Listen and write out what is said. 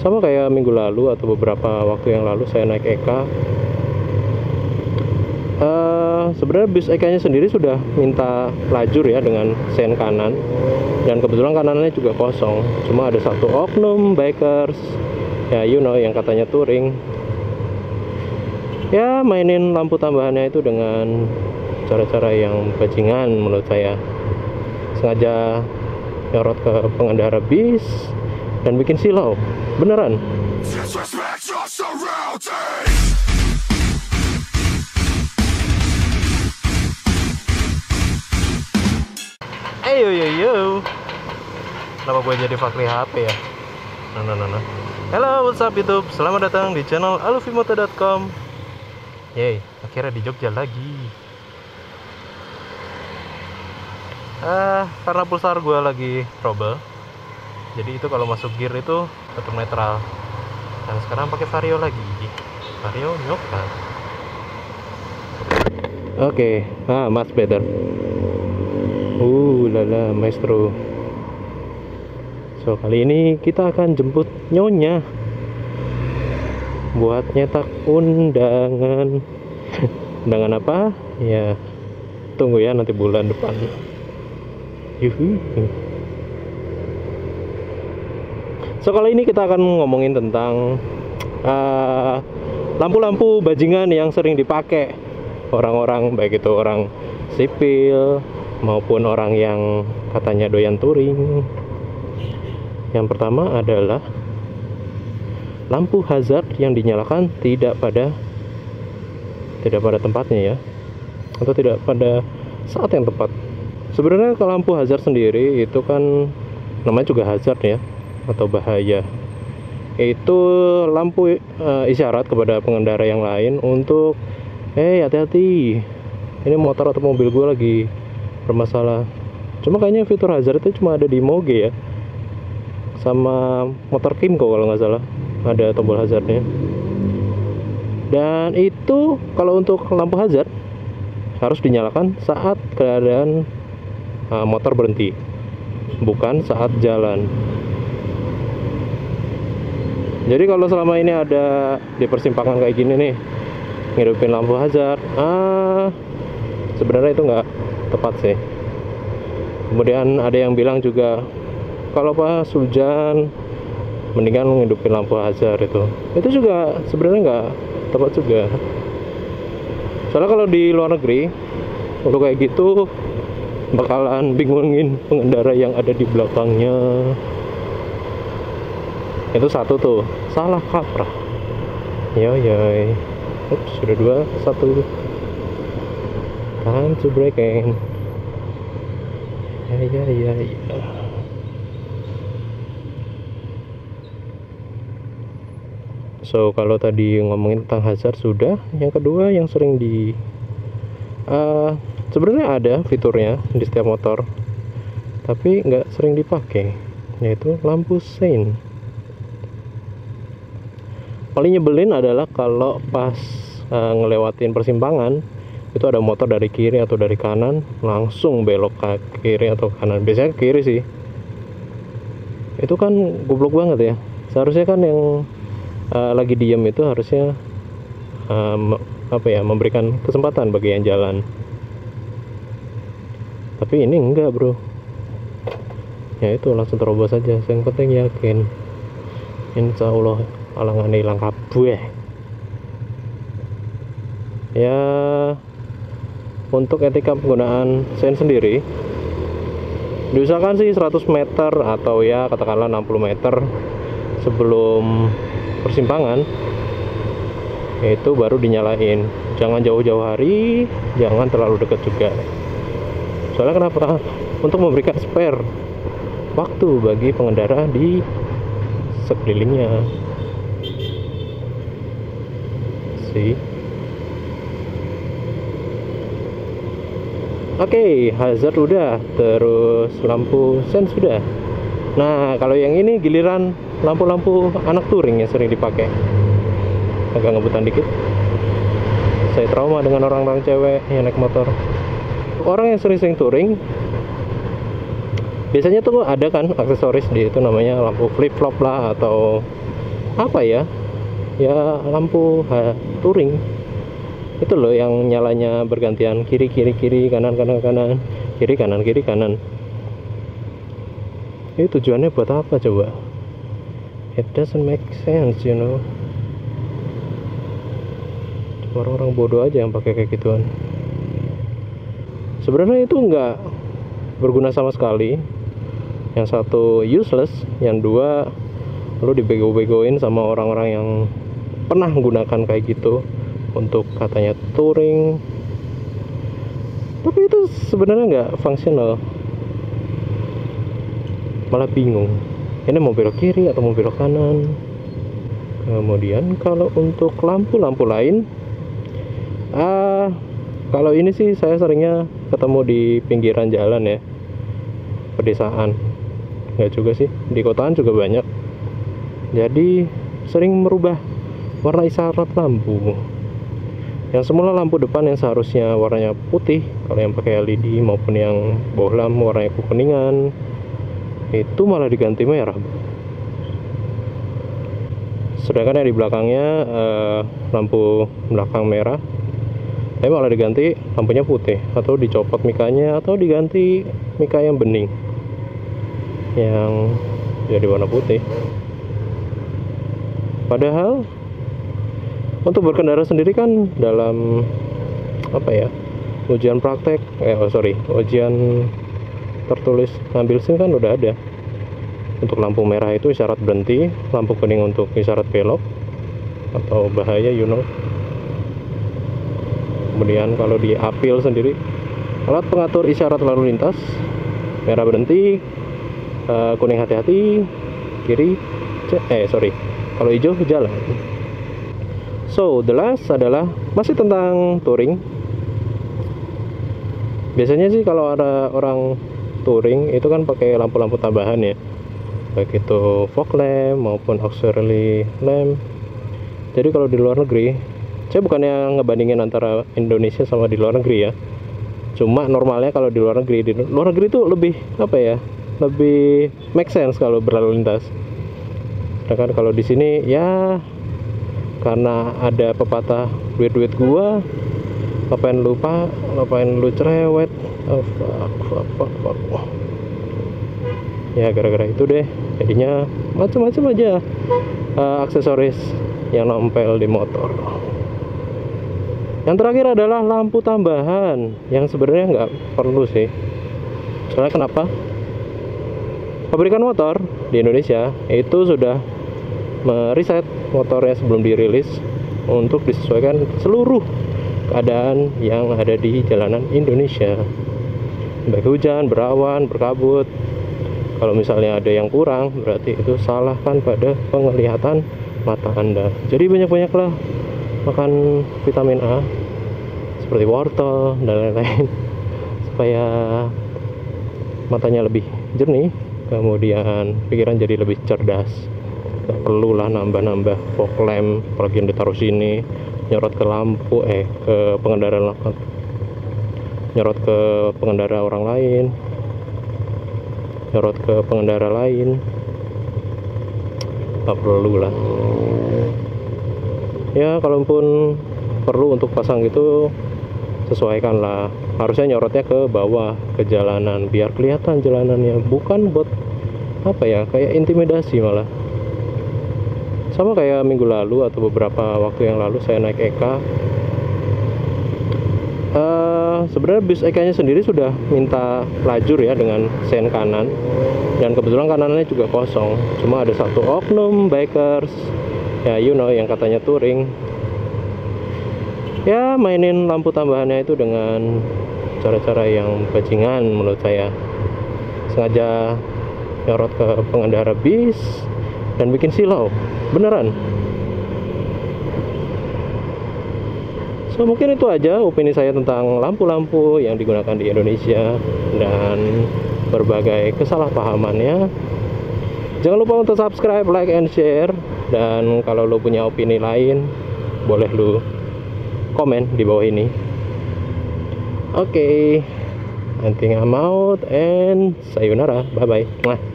Sama kayak minggu lalu atau beberapa waktu yang lalu saya naik Eka. Sebenarnya bis Eka-nya sendiri sudah minta lajur ya dengan sen kanan, dan kebetulan kanannya juga kosong. Cuma ada satu oknum bikers ya, yang katanya touring, ya mainin lampu tambahannya itu dengan cara-cara yang bajingan menurut saya. Sengaja nyorot ke pengendara bis dan bikin silau beneran. Yo, kenapa gue jadi Fakri HP ya? Nah. Halo, what's up YouTube? Selamat datang di channel alufimoto.com. Yeay, akhirnya di Jogja lagi. Karena pulsar gue lagi trouble, jadi itu kalau masuk gear itu tetap netral. Dan sekarang pakai vario lagi, vario nyoka. Oke, much better. Lala maestro. So kali ini kita akan jemput nyonya buat nyetak undangan. Undangan apa? Ya tunggu ya, nanti bulan depan. Yuhu. So kali ini kita akan ngomongin tentang lampu-lampu bajingan yang sering dipakai orang-orang, baik itu orang sipil maupun orang yang katanya doyan touring. Yang pertama adalah lampu hazard yang dinyalakan tidak pada tempatnya ya, atau tidak pada saat yang tepat. Sebenarnya kalau lampu hazard sendiri itu kan namanya juga hazard ya, atau bahaya. Itu lampu isyarat kepada pengendara yang lain untuk hati-hati, ini motor atau mobil gue lagi bermasalah. Cuma kayaknya fitur hazard itu cuma ada di Moge ya, sama motor Kimco kalau nggak salah ada tombol hazardnya. Dan itu kalau untuk lampu hazard harus dinyalakan saat keadaan motor berhenti, bukan saat jalan. Jadi kalau selama ini ada di persimpangan kayak gini nih ngidupin lampu hazard, sebenarnya itu nggak tepat sih. Kemudian ada yang bilang juga kalau pas hujan mendingan ngidupin lampu hazard. Itu juga sebenarnya nggak tepat juga. Soalnya kalau di luar negeri untuk kayak gitu bakalan bingungin pengendara yang ada di belakangnya. Itu satu tuh, salah kaprah. Yoy. Ups, sudah 2, 1. Time to break in. Ya. So kalau tadi ngomongin tentang hazard sudah, yang kedua yang sering sebenarnya ada fiturnya di setiap motor, tapi nggak sering dipakai, yaitu lampu sein. Paling nyebelin adalah kalau pas ngelewatin persimpangan itu ada motor dari kiri atau dari kanan langsung belok ke kiri atau kanan. Biasanya ke kiri sih. Itu kan goblok banget ya. Seharusnya kan yang lagi diem itu harusnya memberikan kesempatan bagi yang jalan. Tapi ini enggak, bro. Ya itu langsung terobos saja. Yang penting yakin, insya Allah alangan hilang kabeh. Ya, untuk etika penggunaan sen sendiri diusahakan sih 100 meter atau ya katakanlah 60 meter sebelum persimpangan itu baru dinyalain. Jangan jauh-jauh hari, jangan terlalu dekat juga. Soalnya kenapa? Untuk memberikan spare waktu bagi pengendara di sekelilingnya sih. Oke, hazard udah, terus lampu sen sudah. Nah, kalau yang ini giliran lampu-lampu anak touring yang sering dipakai. Agak ngebutan dikit. Saya trauma dengan orang-orang cewek yang naik motor. Orang yang sering-sering touring, biasanya tuh ada kan aksesoris di itu namanya lampu flip flop lah, atau apa ya, lampu touring itu loh, yang nyalanya bergantian kiri kiri kiri, kanan kanan kanan, kiri kanan kiri kanan. Ini tujuannya buat apa coba? It doesn't make sense, you know. Orang-orang bodoh aja yang pakai kayak gituan. Sebenarnya itu nggak berguna sama sekali. Yang satu useless, yang dua lu dibego-begoin sama orang-orang yang pernah menggunakan kayak gitu untuk katanya touring, tapi itu sebenarnya nggak fungsional. Malah bingung, ini mau belok kiri atau mau belok kanan. Kemudian kalau untuk lampu-lampu lain, kalau ini sih saya seringnya ketemu di pinggiran jalan ya, pedesaan. Nggak juga sih, di kotaan juga banyak. Jadi sering merubah warna isyarat lampu. Yang semula lampu depan yang seharusnya warnanya putih, kalau yang pakai LED maupun yang bohlam warnanya kekuningan, itu malah diganti merah. Sedangkan yang di belakangnya lampu belakang merah, tapi malah diganti lampunya putih, atau dicopot mikanya, atau diganti mika yang bening yang jadi warna putih. Padahal untuk berkendara sendiri kan dalam ujian praktek, ujian tertulis ngambil SIM kan udah ada. Untuk lampu merah itu isyarat berhenti, lampu kuning untuk isyarat belok atau bahaya, you know. Kemudian kalau di APIL sendiri, alat pengatur isyarat lalu lintas, merah berhenti, kuning hati-hati, kiri kalau hijau jalan. So, the last adalah masih tentang touring. Biasanya sih kalau ada orang touring itu kan pakai lampu-lampu tambahan ya, baik itu fog lamp maupun auxiliary lamp. Jadi kalau di luar negeri, saya bukannya ngebandingin antara Indonesia sama di luar negeri ya, cuma normalnya kalau di luar negeri itu lebih lebih make sense kalau berlalu lintas. Sedangkan kalau di sini ya, karena ada pepatah duit gua, ngapain lu cerewet. Ya gara-gara itu deh jadinya macam-macam aja aksesoris yang nempel di motor. Yang terakhir adalah lampu tambahan yang sebenarnya nggak perlu sih. Soalnya kenapa? Pabrikan motor di Indonesia itu sudah meriset motornya sebelum dirilis untuk disesuaikan seluruh keadaan yang ada di jalanan Indonesia, baik hujan, berawan, berkabut. Kalau misalnya ada yang kurang, berarti itu salahkan pada penglihatan mata Anda. Jadi banyak-banyaklah makan vitamin A seperti wortel dan lain-lain supaya matanya lebih jernih, kemudian pikiran jadi lebih cerdas. Gak perlu lah nambah-nambah fog lamp, apalagi yang ditaruh sini, nyorot ke lampu ke pengendara orang lain, nyorot ke pengendara lain. Gak perlu lah ya. Kalaupun perlu untuk pasang gitu, sesuaikan lah. Harusnya nyorotnya ke bawah, ke jalanan, biar kelihatan jalanannya, bukan buat kayak intimidasi malah. Sama kayak minggu lalu atau beberapa waktu yang lalu saya naik Eka. Sebenarnya bis Eka-nya sendiri sudah minta lajur ya dengan sen kanan, dan kebetulan kanannya juga kosong. Cuma ada satu oknum bikers ya, you know, yang katanya touring ya, mainin lampu tambahannya itu dengan cara-cara yang bajingan menurut saya. Sengaja nyorot ke pengendara bis dan bikin silau beneran. So mungkin itu aja opini saya tentang lampu-lampu yang digunakan di Indonesia dan berbagai kesalahpahamannya. Jangan lupa untuk subscribe, like, and share. Dan kalau lo punya opini lain, boleh lo komen di bawah ini. Oke, I think I'm out and sayonara, bye bye.